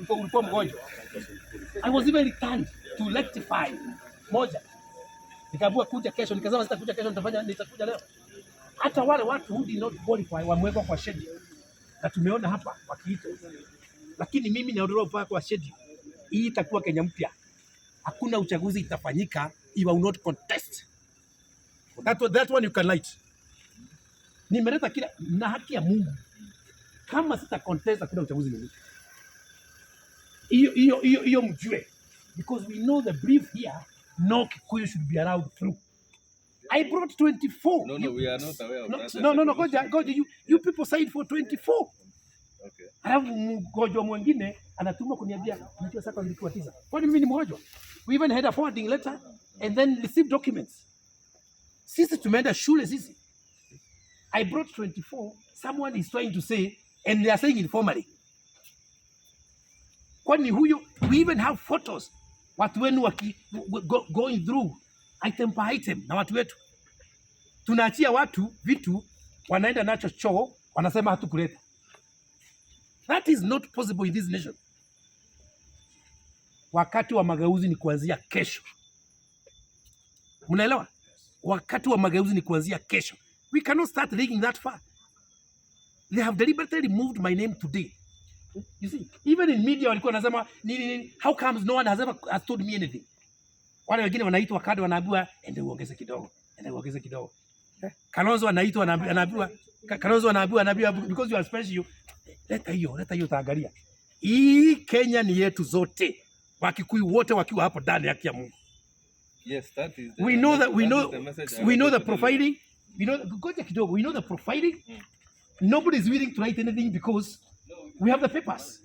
ulikuwa mgonjwa. I was even returned to rectify moja. Nikaambiwa kuja kesho, nikasema sitakuja kesho, nitakuja leo. Hata wale watu who did not qualify wamewekwa kwa schedule. Na tumeona hapa wakiitwa. Lakini mimi naondolewa kwa schedule. Hii itakuwa Kenya mpya. Hakuna uchaguzi itafanyika, you will not contest. That one you can light. Nimeleta kila na haki ya Mungu. Kama sita contest hakuna uchaguzi mwingine. Hiyo mjue. Because we know the brief here, no Kikuyu should be allowed through. I brought 24. No, we are not aware of that. No, God, you people signed for 24. Okay. Alafu mgonjwa mwingine anatumwa kuniambia nikiwa sasa nilikuwa 9. Kwani mimi ni mgonjwa? We even had a forwarding letter and then received documents. Sisi tumeenda shule sisi. I brought 24. Someone is trying to say, and they are saying informally. Kwani huyo, we even have photos. Watu wenu going through item by item na watu wetu. Tunaachia watu vitu wanaenda nacho choo, wanasema hatukuleta. That is not possible in this nation. Wakati wa mageuzi ni kuanzia kesho. Mnaelewa? Wakati wa mageuzi ni kuanzia kesho. We cannot start digging that far. They have deliberately removed my name today. You see, even in media walikuwa wanasema how comes no one has ever told me anything. Wale wengine wanaitwa kadi wanaambiwa ende uongeze kidogo. Kalonzo anaitwa anaambiwa because you are special. Leta hiyo taangalia. Hii Kenya ni yetu zote. Wakikuyu wote wakiwa hapo ndani haki ya Mungu. Yes, that is we know the profiling. We know the profiling. Nobody is willing to write anything because we have the papers.